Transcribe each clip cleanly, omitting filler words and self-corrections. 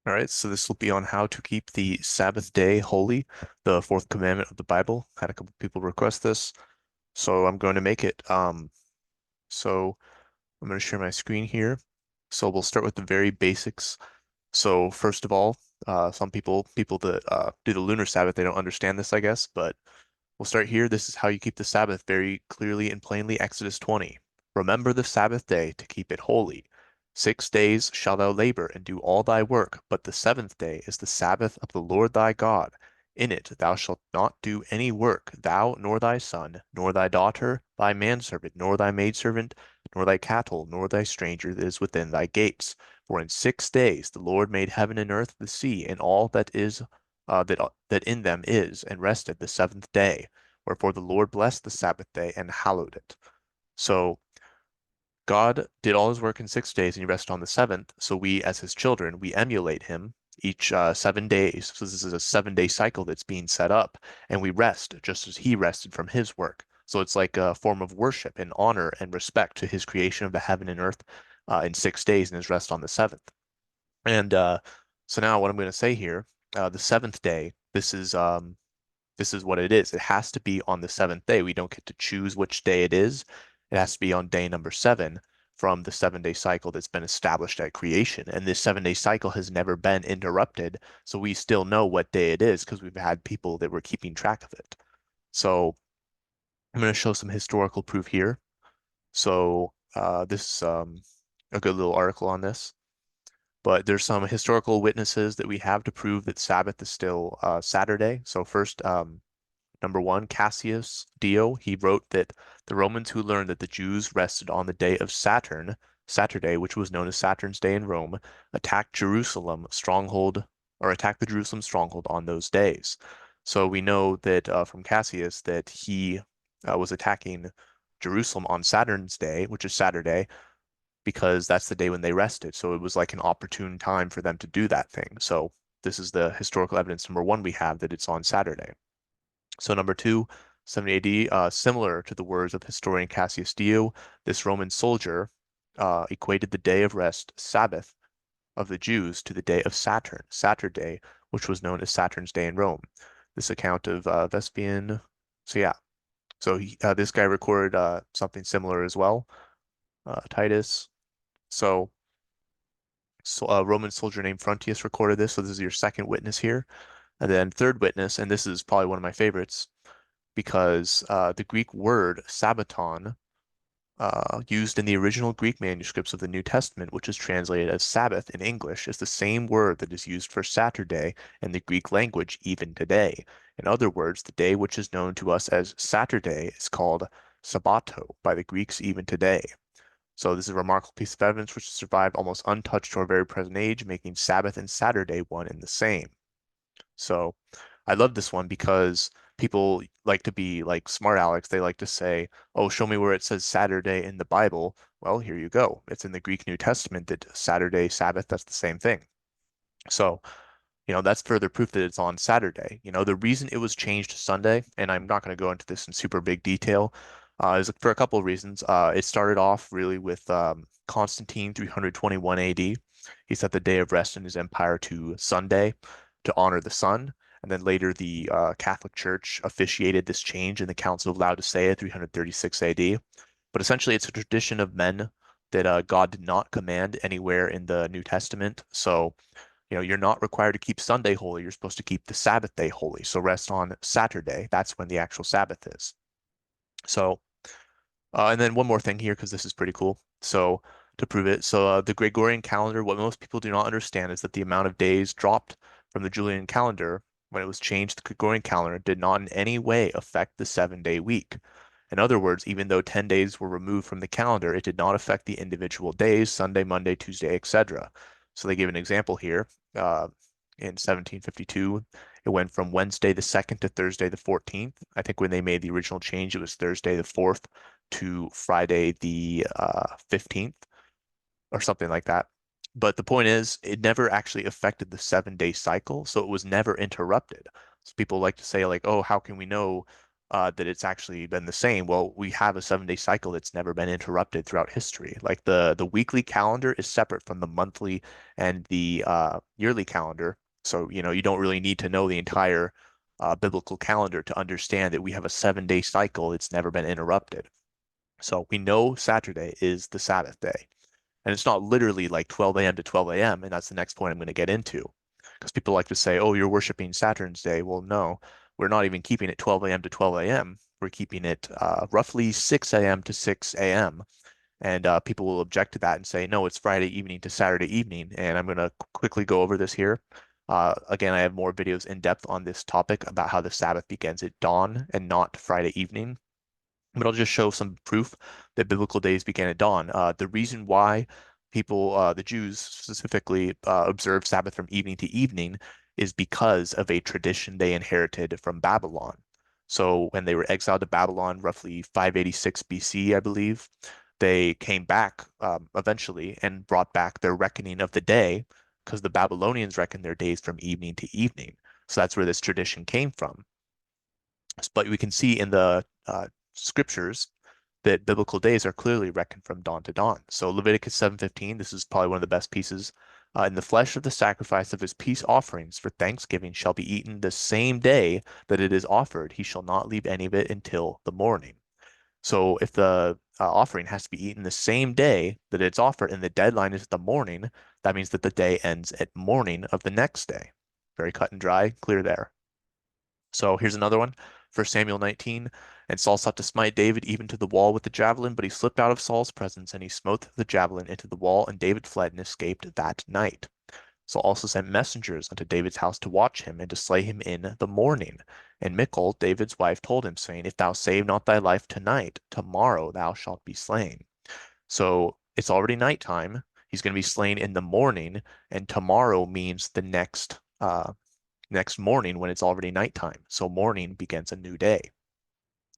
All right, so this will be on how to keep the Sabbath day holy, the fourth commandment of the Bible. Had a couple people request this, so I'm going to make it. So I'm going to share my screen here. So we'll start with the very basics. So first of all, some people that do the lunar Sabbath, they don't understand this, I guess, but we'll start here. This is how you keep the Sabbath very clearly and plainly. Exodus 20. Remember the Sabbath day to keep it holy. 6 days shalt thou labor and do all thy work, but the seventh day is the Sabbath of the Lord thy God. In it thou shalt not do any work, thou, nor thy son, nor thy daughter, thy manservant, nor thy maidservant, nor thy cattle, nor thy stranger that is within thy gates. For in 6 days the Lord made heaven and earth, the sea, and all that is that in them is, and rested the seventh day. Wherefore the Lord blessed the Sabbath day and hallowed it. So God did all his work in 6 days and he rested on the seventh. So we, as his children, we emulate him each 7 days. So this is a 7 day cycle that's being set up, and we rest just as he rested from his work. So it's like a form of worship and honor and respect to his creation of the heaven and earth in 6 days and his rest on the seventh. And so now what I'm going to say here, the seventh day, this is what it is. It has to be on the seventh day. We don't get to choose which day it is. It has to be on day number 7 from the 7 day cycle that's been established at creation. And this 7 day cycle has never been interrupted. So we still know what day it is because we've had people that were keeping track of it. So I'm going to show some historical proof here. So this a good little article on this. But there's some historical witnesses that we have to prove that Sabbath is still Saturday. So first, number one, Cassius Dio, he wrote that the Romans who learned that the Jews rested on the day of Saturn, Saturday, which was known as Saturn's Day in Rome, attacked Jerusalem stronghold or attacked the Jerusalem stronghold on those days. So we know that from Cassius that he was attacking Jerusalem on Saturn's Day, which is Saturday, because that's the day when they rested. So it was like an opportune time for them to do that thing. So this is the historical evidence number one we have that it's on Saturday. So number two, 70 AD, similar to the words of historian Cassius Dio, this Roman soldier equated the day of rest, Sabbath, of the Jews to the day of Saturn, Saturday, which was known as Saturn's Day in Rome. This account of Vespasian. So yeah, this guy recorded something similar as well, Titus. So, so a Roman soldier named Frontius recorded this. So this is your second witness here. And then third witness, and this is probably one of my favorites, because the Greek word Sabbaton, used in the original Greek manuscripts of the New Testament, which is translated as Sabbath in English, is the same word that is used for Saturday in the Greek language even today. In other words, the day which is known to us as Saturday is called Sabbato by the Greeks even today. So this is a remarkable piece of evidence which has survived almost untouched to our very present age, making Sabbath and Saturday one and the same. So I love this one because people like to be like smart Alex. They like to say, "Oh, show me where it says Saturday in the Bible." Well, here you go. It's in the Greek New Testament that Saturday, Sabbath, that's the same thing. So, that's further proof that it's on Saturday. The reason it was changed to Sunday, and I'm not going to go into this in super big detail, is for a couple of reasons. It started off really with Constantine 321 AD. He set the day of rest in his empire to Sunday to honor the sun. And then later, the Catholic Church officiated this change in the Council of Laodicea 336 AD. But essentially, it's a tradition of men that God did not command anywhere in the New Testament. So, you're not required to keep Sunday holy. You're supposed to keep the Sabbath day holy. So rest on Saturday. That's when the actual Sabbath is. So, and then one more thing here, because this is pretty cool. So to prove it, so the Gregorian calendar, what most people do not understand is that the amount of days dropped from the Julian calendar when it was changed to the Gregorian calendar did not in any way affect the 7 day week. In other words, even though 10 days were removed from the calendar, it did not affect the individual days, Sunday, Monday, Tuesday, etc. So they give an example here. In 1752, it went from Wednesday the 2nd to Thursday the 14th. I think when they made the original change, it was Thursday the 4th to Friday the 15th or something like that. But the point is, it never actually affected the 7 day cycle, so it was never interrupted. So people like to say, like, oh, how can we know that it's actually been the same. Well, we have a 7 day cycle that's never been interrupted throughout history. Like the weekly calendar is separate from the monthly and the yearly calendar. So, you don't really need to know the entire biblical calendar to understand that we have a 7 day cycle. It's never been interrupted. So we know Saturday is the Sabbath day. And it's not literally like 12 a.m. to 12 a.m. And that's the next point I'm going to get into. Because people like to say, oh, you're worshiping Saturn's day. Well, no, we're not even keeping it 12 a.m. to 12 a.m. We're keeping it roughly 6 a.m. to 6 a.m. And people will object to that and say, no, it's Friday evening to Saturday evening. And I'm going to quickly go over this here. Again, I have more videos in depth on this topic about how the Sabbath begins at dawn and not Friday evening. But I'll just show some proof that biblical days began at dawn. The reason why people, the Jews specifically, observe Sabbath from evening to evening is because of a tradition they inherited from Babylon. So when they were exiled to Babylon, roughly 586 BC, I believe, they came back eventually and brought back their reckoning of the day because the Babylonians reckoned their days from evening to evening. So that's where this tradition came from. But we can see in the scriptures that biblical days are clearly reckoned from dawn to dawn. So Leviticus 7:15, this is probably one of the best pieces. In the flesh of the sacrifice of his peace offerings for thanksgiving shall be eaten the same day that it is offered. He shall not leave any of it until the morning. So if the offering has to be eaten the same day that it's offered and the deadline is the morning, that means that the day ends at morning of the next day. Very cut and dry, clear there. So here's another one. 1 Samuel 19. And Saul sought to smite David even to the wall with the javelin, but he slipped out of Saul's presence, and he smote the javelin into the wall, and David fled and escaped that night. Saul also sent messengers unto David's house to watch him and to slay him in the morning. And Michal, David's wife, told him, saying, If thou save not thy life tonight, tomorrow thou shalt be slain. So it's already nighttime. He's going to be slain in the morning, and tomorrow means the next morning when it's already nighttime. So morning begins a new day.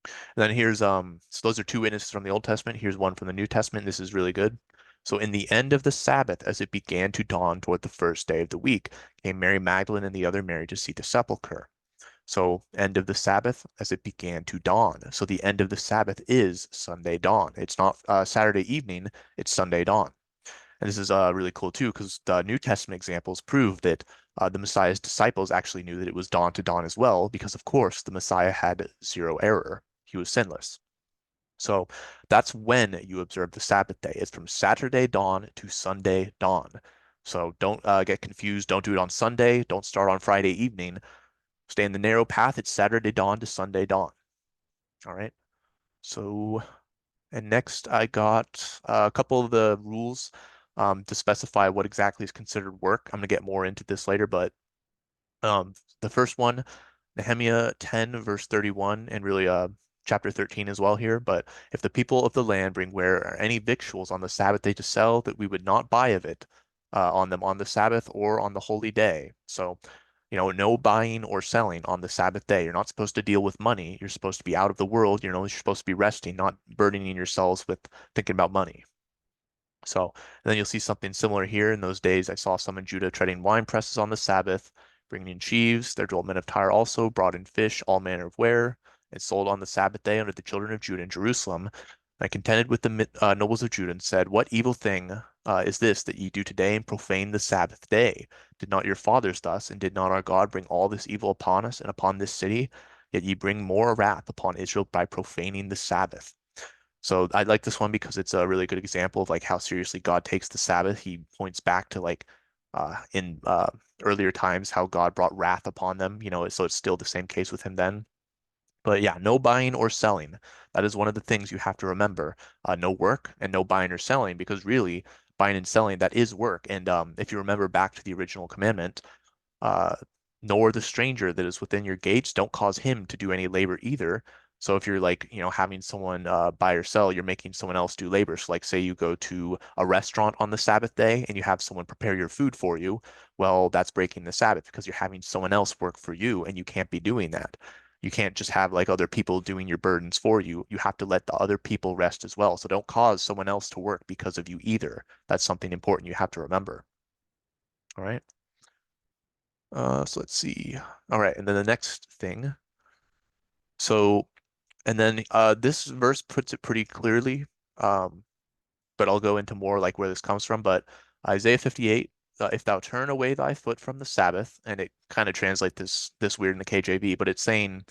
And then here's so those are two witnesses from the Old Testament. Here's one from the New Testament. This is really good. So in the end of the Sabbath, as it began to dawn toward the first day of the week, came Mary Magdalene and the other Mary to see the sepulchre. So end of the Sabbath as it began to dawn. So the end of the Sabbath is Sunday dawn. It's not Saturday evening, it's Sunday dawn. And this is really cool too, because the New Testament examples prove that the Messiah's disciples actually knew that it was dawn to dawn as well, because of course the Messiah had zero error. He was sinless. So that's when you observe the Sabbath day. It's from Saturday dawn to Sunday dawn. So don't get confused. Don't do it on Sunday. Don't start on Friday evening. Stay in the narrow path. It's Saturday dawn to Sunday dawn. All right. So and next, I got a couple of the rules to specify what exactly is considered work. I'm going to get more into this later, but the first one, Nehemiah 10, verse 31, and really chapter 13 as well here. But if the people of the land bring ware or any victuals on the Sabbath day to sell, that we would not buy of it on them on the Sabbath or on the holy day. So, no buying or selling on the Sabbath day. You're not supposed to deal with money. You're supposed to be out of the world. You're supposed to be resting, not burdening yourselves with thinking about money. So, and then you'll see something similar here. In those days, I saw some in Judah treading wine presses on the Sabbath, bringing in sheaves. There dwelt men of Tyre also, brought in fish, all manner of ware, and sold on the Sabbath day unto the children of Judah in Jerusalem. I contended with the nobles of Judah and said, What evil thing is this that ye do today and profane the Sabbath day? Did not your fathers thus, and did not our God bring all this evil upon us and upon this city? Yet ye bring more wrath upon Israel by profaning the Sabbath. So I like this one because it's a really good example of like how seriously God takes the Sabbath. He points back to like in earlier times how God brought wrath upon them, so it's still the same case with him then. But yeah, no buying or selling. That is one of the things you have to remember. No work and no buying or selling, because really buying and selling, that is work. And if you remember back to the original commandment, uh, nor the stranger that is within your gates, don't cause him to do any labor either. So if you're like, having someone buy or sell, you're making someone else do labor. So like say you go to a restaurant on the Sabbath day and you have someone prepare your food for you, well, that's breaking the Sabbath because you're having someone else work for you and you can't be doing that. You can't just have like other people doing your burdens for you. You have to let the other people rest as well. So don't cause someone else to work because of you either. That's something important you have to remember. All right. So let's see. All right, and then the next thing. So And then this verse puts it pretty clearly. Um, but I'll go into more like where this comes from. But Isaiah 58, if thou turn away thy foot from the Sabbath, and it kind of translates this weird in the KJV, but it's saying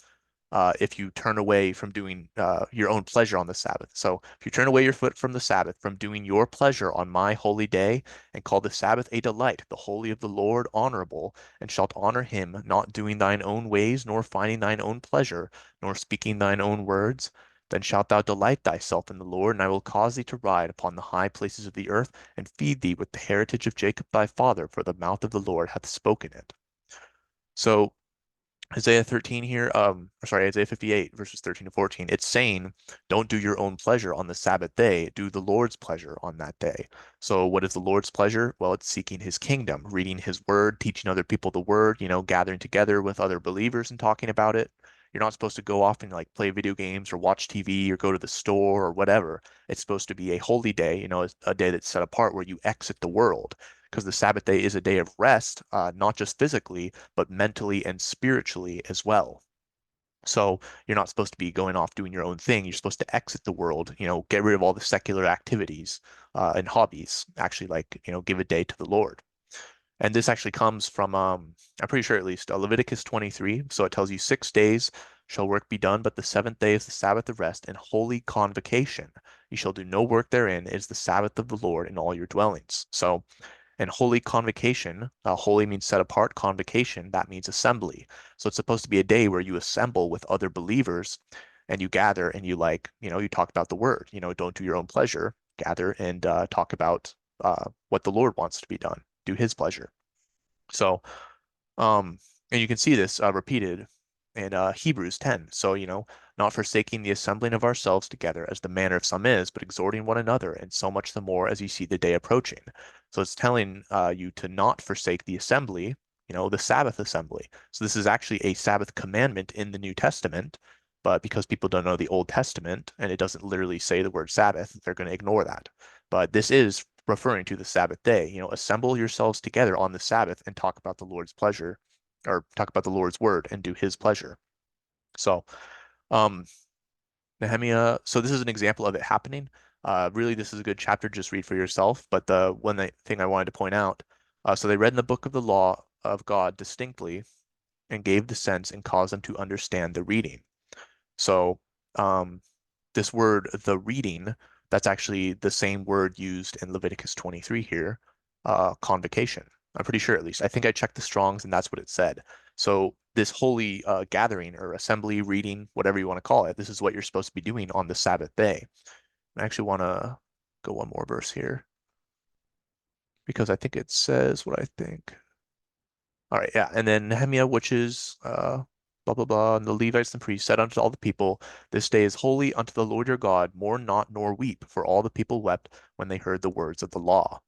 if you turn away from doing your own pleasure on the Sabbath. So if you turn away your foot from the Sabbath, from doing your pleasure on my holy day, and call the Sabbath a delight, the holy of the Lord honorable, and shalt honor him, not doing thine own ways, nor finding thine own pleasure, nor speaking thine own words, then shalt thou delight thyself in the Lord, and I will cause thee to ride upon the high places of the earth, and feed thee with the heritage of Jacob thy father, for the mouth of the Lord hath spoken it. So Isaiah 13 here, or sorry, Isaiah 58 verses 13 to 14, it's saying, don't do your own pleasure on the Sabbath day, do the Lord's pleasure on that day. So what is the Lord's pleasure? Well, it's seeking his kingdom, reading his word, teaching other people the word, gathering together with other believers and talking about it. You're not supposed to go off and like play video games or watch TV or go to the store or whatever. It's supposed to be a holy day, a day that's set apart where you exit the world. Because the Sabbath day is a day of rest, not just physically, but mentally and spiritually as well. So you're not supposed to be going off doing your own thing. You're supposed to exit the world, get rid of all the secular activities and hobbies. Actually, like, give a day to the Lord. And this actually comes from, I'm pretty sure at least, Leviticus 23. So it tells you 6 days shall work be done, but the seventh day is the Sabbath of rest and holy convocation. You shall do no work therein. It is the Sabbath of the Lord in all your dwellings. So and holy convocation, holy means set apart, convocation, that means assembly. So it's supposed to be a day where you assemble with other believers and you gather and you you talk about the word, don't do your own pleasure, gather and talk about what the Lord wants to be done, do his pleasure. So um, and you can see this repeated in Hebrews 10. So, not forsaking the assembling of ourselves together as the manner of some is, but exhorting one another, and so much the more as you see the day approaching. So it's telling you to not forsake the assembly, the Sabbath assembly. So this is actually a Sabbath commandment in the New Testament, but because people don't know the Old Testament and it doesn't literally say the word Sabbath, they're going to ignore that. But this is referring to the Sabbath day. Assemble yourselves together on the Sabbath and talk about the Lord's pleasure or talk about the Lord's word and do his pleasure. So, um, Nehemiah, so this is an example of it happening. Really, this is a good chapter. Just read for yourself. But the thing I wanted to point out, so they read in the book of the law of God distinctly and gave the sense and caused them to understand the reading. So, um, this word, the reading, that's actually the same word used in Leviticus 23 here, convocation. I'm pretty sure at least. I think I checked the Strongs and that's what it said. So this holy gathering or assembly, reading, whatever you want to call it, this is what you're supposed to be doing on the Sabbath day. I actually want to go one more verse here because I think it says what I think. All right, yeah. And then Nehemiah, which is blah blah blah, and the Levites and priests said unto all the people, this day is holy unto the Lord your God, mourn not nor weep, for all the people wept when they heard the words of the law.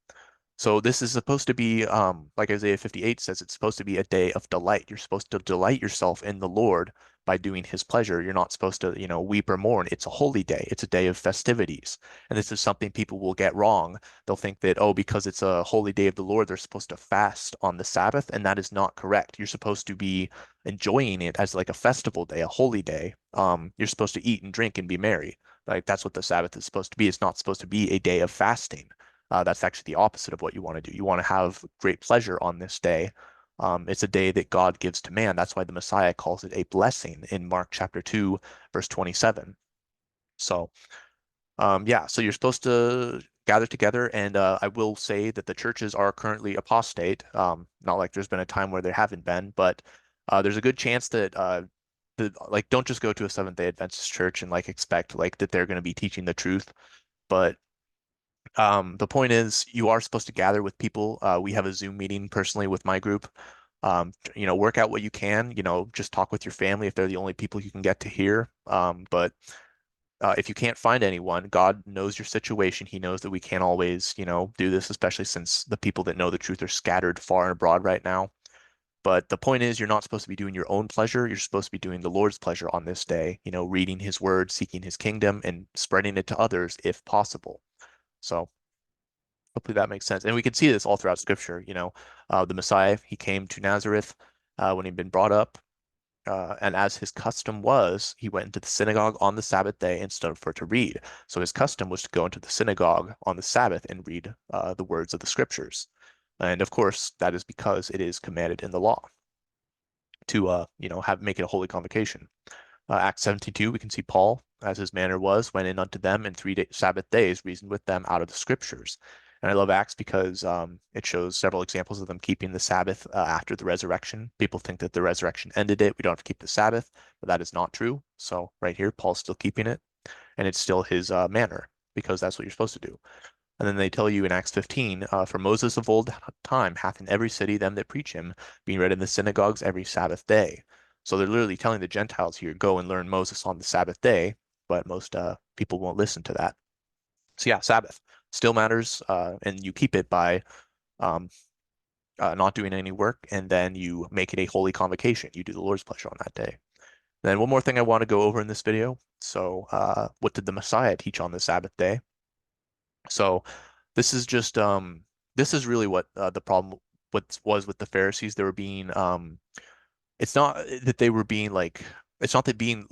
So this is supposed to be, like Isaiah 58 says, it's supposed to be a day of delight. You're supposed to delight yourself in the Lord by doing his pleasure. You're not supposed to, weep or mourn. It's a holy day. It's a day of festivities. And this is something people will get wrong. They'll think that, oh, because it's a holy day of the Lord, they're supposed to fast on the Sabbath, and that is not correct. You're supposed to be enjoying it as like a festival day, a holy day. You're supposed to eat and drink and be merry. Like that's what the Sabbath is supposed to be. It's not supposed to be a day of fasting. That's actually the opposite of what you want to do. You want to have great pleasure on this day. It's a day that God gives to man. That's why the Messiah calls it a blessing in Mark chapter 2, verse 27. So, yeah, so you're supposed to gather together, and I will say that the churches are currently apostate. Not like there's been a time where there haven't been, but there's a good chance that like don't just go to a Seventh-day Adventist church and like expect like that they're going to be teaching the truth. But the point is, you are supposed to gather with people. We have a Zoom meeting personally with my group. Work out what you can. Just talk with your family if they're the only people you can get to hear. But if you can't find anyone, God knows your situation. He knows that we can't always, do this, especially since the people that know the truth are scattered far and abroad right now. But the point is, you're not supposed to be doing your own pleasure. You're supposed to be doing the Lord's pleasure on this day, reading his word, seeking his kingdom, and spreading it to others if possible. So hopefully that makes sense. And we can see this all throughout Scripture. The Messiah, he came to Nazareth when he'd been brought up, and as his custom was, he went into the synagogue on the Sabbath day and stood for to read. So his custom was to go into the synagogue on the Sabbath and read the words of the scriptures. And of course, that is because it is commanded in the law to have make it a holy convocation. Acts 17:2, we can see Paul, as his manner was, went in unto them in 3 Sabbath days, reasoned with them out of the scriptures. And I love Acts because it shows several examples of them keeping the Sabbath after the resurrection. People think that the resurrection ended it. We don't have to keep the Sabbath, but that is not true. So right here, Paul's still keeping it, and it's still his manner because that's what you're supposed to do. And then they tell you in Acts 15, for Moses of old time hath in every city them that preach him, being read in the synagogues every Sabbath day. So they're literally telling the Gentiles here, go and learn Moses on the Sabbath day, but most people won't listen to that. So yeah, Sabbath still matters, and you keep it by um, not doing any work, and then you make it a holy convocation. You do the Lord's pleasure on that day. Then one more thing I want to go over in this video. So what did the Messiah teach on the Sabbath day? So this is just this is really what the problem what was with the Pharisees. They were being it's not that they were being like it's not that being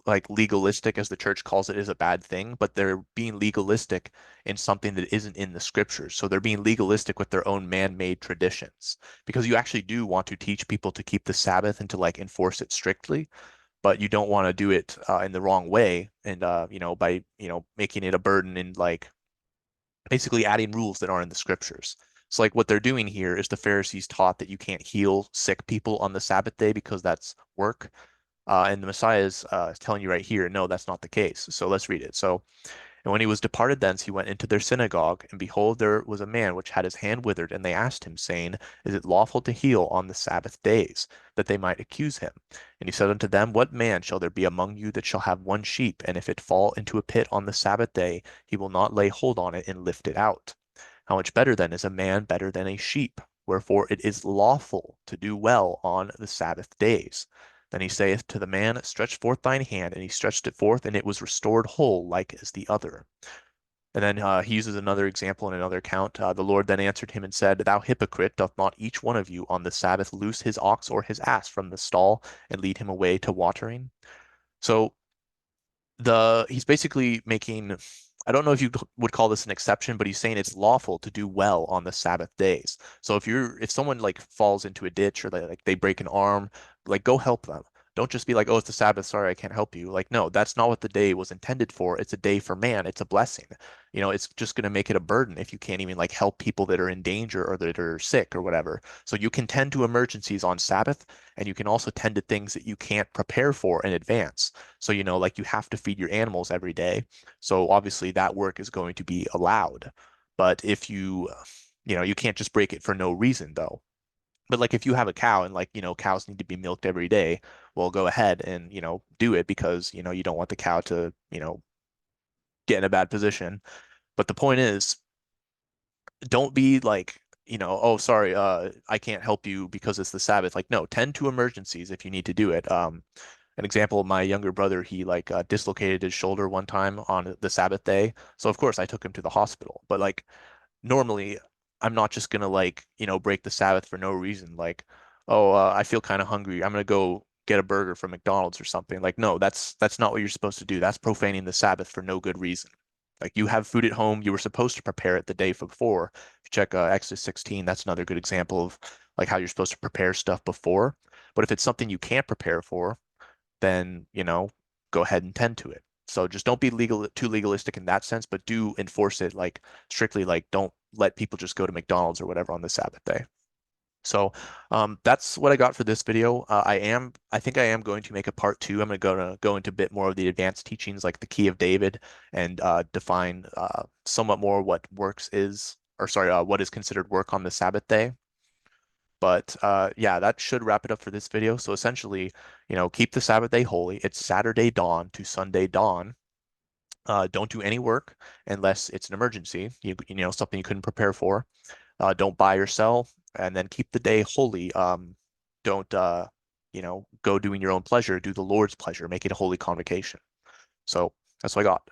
like legalistic as the church calls it is a bad thing, but they're being legalistic in something that isn't in the scriptures. So they're being legalistic with their own man-made traditions because you actually do want to teach people to keep the Sabbath and to like enforce it strictly, but you don't want to do it in the wrong way and by making it a burden and like basically adding rules that aren't in the scriptures. So like what they're doing here is the Pharisees taught that you can't heal sick people on the Sabbath day because that's work. And the Messiah is telling you right here, no, that's not the case. So let's read it. So, and when he was departed thence, he went into their synagogue, and behold, there was a man which had his hand withered, and they asked him, saying, Is it lawful to heal on the Sabbath days? That they might accuse him. And he said unto them, What man shall there be among you that shall have one sheep, and if it fall into a pit on the Sabbath day, he will not lay hold on it and lift it out? How much better then is a man better than a sheep? Wherefore it is lawful to do well on the Sabbath days. Then he saith to the man, Stretch forth thine hand. And he stretched it forth, and it was restored whole, like as the other. And then he uses another example in another account. The Lord then answered him and said, Thou hypocrite, doth not each one of you on the Sabbath loose his ox or his ass from the stall and lead him away to watering? So he's basically making, I don't know if you would call this an exception, but he's saying it's lawful to do well on the Sabbath days. So if someone like falls into a ditch or they break an arm, like go help them. Don't just be like, oh, it's the Sabbath, sorry, I can't help you. Like, no, that's not what the day was intended for. It's a day for man. It's a blessing. It's just going to make it a burden if you can't even like help people that are in danger or that are sick or whatever. So you can tend to emergencies on Sabbath, and you can also tend to things that you can't prepare for in advance. So, like you have to feed your animals every day. So obviously that work is going to be allowed. But if you can't just break it for no reason though. But like if you have a cow and like, cows need to be milked every day, well, go ahead and, do it because, you don't want the cow to, get in a bad position. But the point is, don't be like, oh, sorry, I can't help you because it's the Sabbath. Like, no, tend to emergencies if you need to do it. An example, my younger brother, he like dislocated his shoulder one time on the Sabbath day. So of course I took him to the hospital. But like normally I'm not just gonna like, break the Sabbath for no reason. Like, oh, I feel kind of hungry. I'm gonna go get a burger from McDonald's or something. Like, no, that's not what you're supposed to do. That's profaning the Sabbath for no good reason. Like you have food at home, you were supposed to prepare it the day before. If you check Exodus 16, that's another good example of like how you're supposed to prepare stuff before. But if it's something you can't prepare for, then, go ahead and tend to it. So just don't be too legalistic in that sense, but do enforce it like strictly, like don't let people just go to McDonald's or whatever on the Sabbath day. So that's what I got for this video. I think I am going to make a part two. I'm going to go into a bit more of the advanced teachings, like the key of David, and define somewhat more what works is, or sorry, what is considered work on the Sabbath day. But yeah, that should wrap it up for this video. So essentially, keep the Sabbath day holy. It's Saturday dawn to Sunday dawn. Don't do any work unless it's an emergency, something you couldn't prepare for. Don't buy or sell, and then keep the day holy. Don't go doing your own pleasure. Do the Lord's pleasure. Make it a holy convocation. So that's what I got.